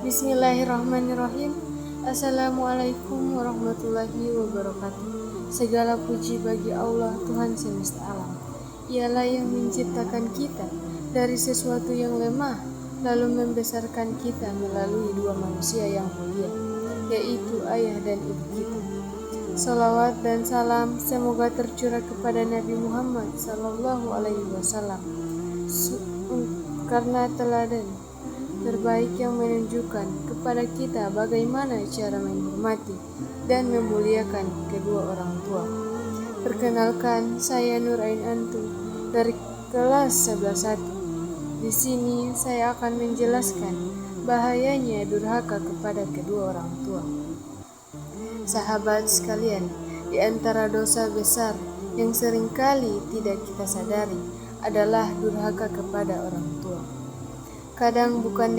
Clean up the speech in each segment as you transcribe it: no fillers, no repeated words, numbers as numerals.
Bismillahirrahmanirrahim. Assalamualaikum warahmatullahi wabarakatuh. Segala puji bagi Allah, Tuhan semesta alam. Ialah yang menciptakan kita dari sesuatu yang lemah, lalu membesarkan kita melalui dua manusia yang mulia, yaitu ayah dan ibu kita. Salawat dan salam semoga tercurah kepada Nabi Muhammad Sallallahu Alaihi Wasallam, karena teladan terbaik yang menunjukkan kepada kita bagaimana cara menghormati dan memuliakan kedua orang tua. Perkenalkan, saya Nur Ain Antu dari kelas 11.1. Di sini saya akan menjelaskan bahayanya durhaka kepada kedua orang tua. Sahabat sekalian, di antara dosa besar yang seringkali tidak kita sadari adalah durhaka kepada orang tua. Kadang bukan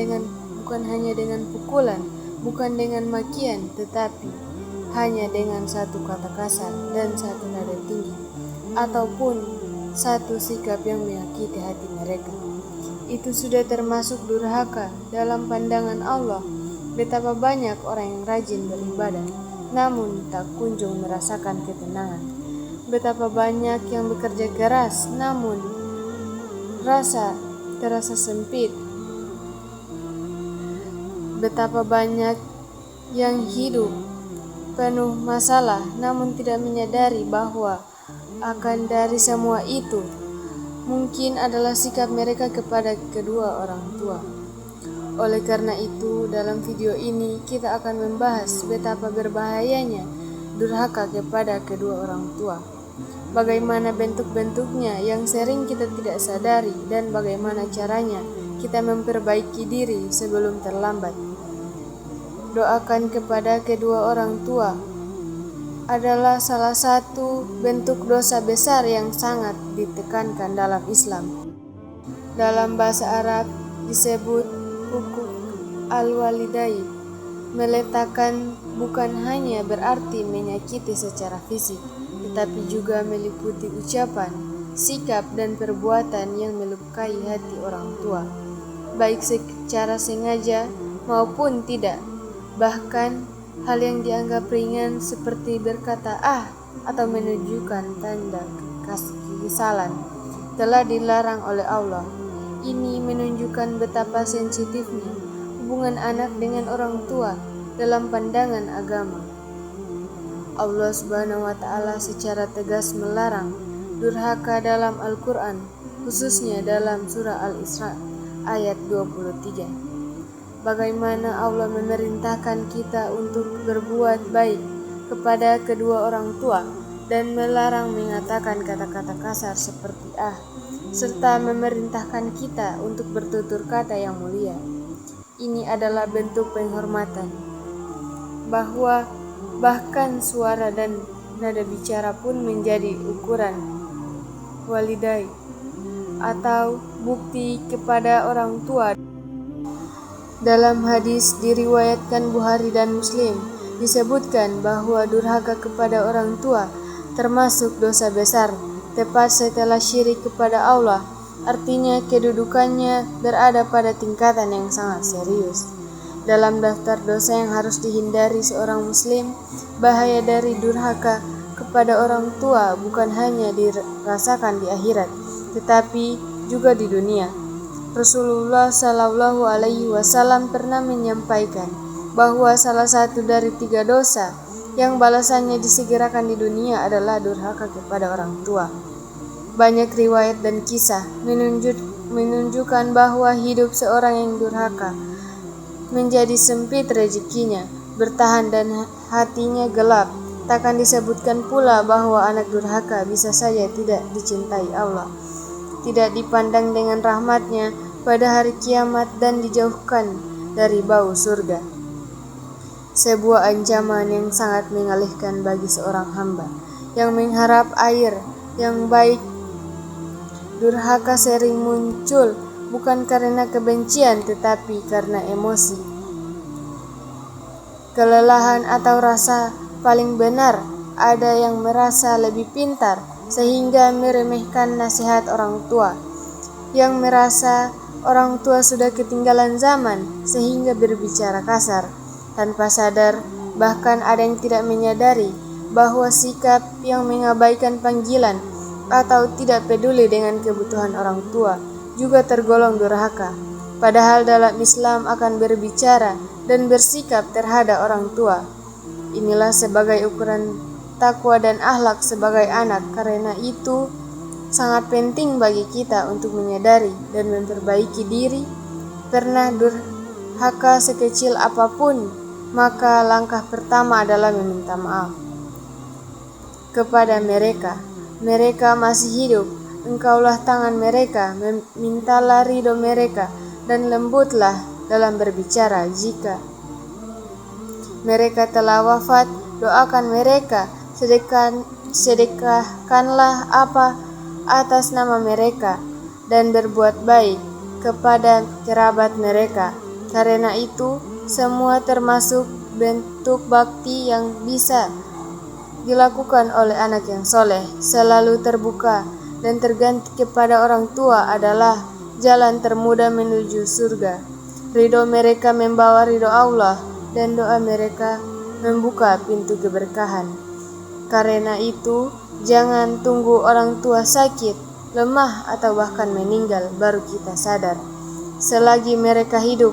hanya dengan pukulan, bukan dengan makian, tetapi hanya dengan satu kata kasar dan satu nada tinggi, ataupun satu sikap yang menyakiti hati mereka. Itu sudah termasuk durhaka dalam pandangan Allah. Betapa banyak orang yang rajin beribadah, namun tak kunjung merasakan ketenangan. Betapa banyak yang bekerja keras, namun terasa sempit. Betapa banyak yang hidup penuh masalah, namun tidak menyadari bahwa akan dari semua itu mungkin adalah sikap mereka kepada kedua orang tua. Oleh karena itu, dalam video ini kita akan membahas betapa berbahayanya durhaka kepada kedua orang tua, bagaimana bentuk-bentuknya yang sering kita tidak sadari, dan bagaimana caranya kita memperbaiki diri sebelum terlambat. Doakan kepada kedua orang tua adalah salah satu bentuk dosa besar yang sangat ditekankan dalam Islam. Dalam bahasa Arab disebut hukuk al-walidain. Meletakkan bukan hanya berarti menyakiti secara fisik, tetapi juga meliputi ucapan, sikap, dan perbuatan yang melukai hati orang tua, baik secara sengaja maupun tidak. Bahkan hal yang dianggap ringan seperti berkata atau menunjukkan tanda kekesalan telah dilarang oleh Allah. Ini menunjukkan betapa sensitifnya hubungan anak dengan orang tua dalam pandangan agama. Allah Subhanahu wa Ta'ala secara tegas melarang durhaka dalam Al-Quran, khususnya dalam surah Al-Isra ayat 23. Bagaimana Allah memerintahkan kita untuk berbuat baik kepada kedua orang tua dan melarang mengatakan kata-kata kasar seperti serta memerintahkan kita untuk bertutur kata yang mulia. Ini adalah bentuk penghormatan, bahwa bahkan suara dan nada bicara pun menjadi ukuran walidai atau bukti kepada orang tua. Dalam hadis diriwayatkan Bukhari dan Muslim disebutkan bahwa durhaka kepada orang tua termasuk dosa besar tepat setelah syirik kepada Allah. Artinya kedudukannya berada pada tingkatan yang sangat serius. Dalam daftar dosa yang harus dihindari seorang muslim, bahaya dari durhaka kepada orang tua bukan hanya dirasakan di akhirat, tetapi juga di dunia. Rasulullah Shallallahu Alaihi Wasallam pernah menyampaikan bahwa salah satu dari 3 dosa yang balasannya disegerakan di dunia adalah durhaka kepada orang tua. Banyak riwayat dan kisah menunjukkan bahwa hidup seorang yang durhaka menjadi sempit rezekinya, bertahan dan hatinya gelap. Takkan disebutkan pula bahwa anak durhaka bisa saja tidak dicintai Allah, tidak dipandang dengan rahmatnya pada hari kiamat, dan dijauhkan dari bau surga. Sebuah ancaman yang sangat mengalihkan bagi seorang hamba yang mengharap air yang baik. Durhaka sering muncul bukan karena kebencian, tetapi karena emosi, kelelahan, atau rasa paling benar. Ada yang merasa lebih pintar sehingga meremehkan nasihat orang tua, yang merasa orang tua sudah ketinggalan zaman sehingga berbicara kasar, tanpa sadar. Bahkan ada yang tidak menyadari bahwa sikap yang mengabaikan panggilan atau tidak peduli dengan kebutuhan orang tua juga tergolong durhaka. Padahal dalam Islam akan berbicara dan bersikap terhadap orang tua. Inilah sebagai ukuran takwa dan akhlak sebagai anak. Karena itu sangat penting bagi kita untuk menyadari dan memperbaiki diri. Pernah durhaka sekecil apapun, maka langkah pertama adalah meminta maaf kepada mereka. Mereka masih hidup, engkaulah tangan mereka, mintalah ridho mereka, dan lembutlah dalam berbicara. Jika mereka telah wafat, doakan mereka, sedekahkanlah apa atas nama mereka, dan berbuat baik kepada kerabat mereka. Karena itu, semua termasuk bentuk bakti yang bisa dilakukan oleh anak yang soleh. Selalu terbuka dan terganti kepada orang tua adalah jalan termudah menuju surga. Ridho mereka membawa ridho Allah, dan doa mereka membuka pintu keberkahan. Karena itu, jangan tunggu orang tua sakit, lemah, atau bahkan meninggal baru kita sadar. Selagi mereka hidup,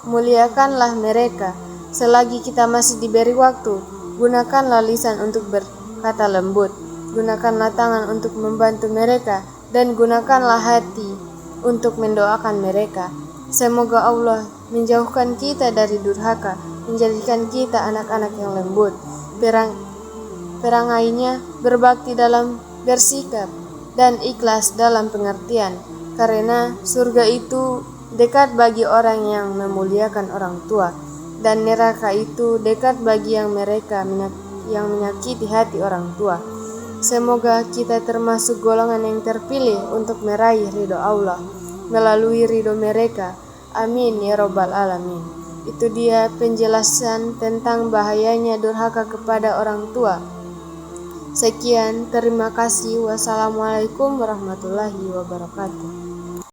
muliakanlah mereka. Selagi kita masih diberi waktu, gunakanlah lisan untuk berkata lembut, gunakanlah tangan untuk membantu mereka, dan gunakanlah hati untuk mendoakan mereka. Semoga Allah menjauhkan kita dari durhaka, menjadikan kita anak-anak yang lembut, perangainya berbakti dalam bersikap, dan ikhlas dalam pengertian. Karena surga itu dekat bagi orang yang memuliakan orang tua, dan neraka itu dekat bagi yang menyakiti hati orang tua. Semoga kita termasuk golongan yang terpilih untuk meraih ridho Allah melalui ridho mereka. Amin ya robbal alamin. Itu dia penjelasan tentang bahayanya durhaka kepada orang tua. Sekian, terima kasih. Wassalamualaikum warahmatullahi wabarakatuh.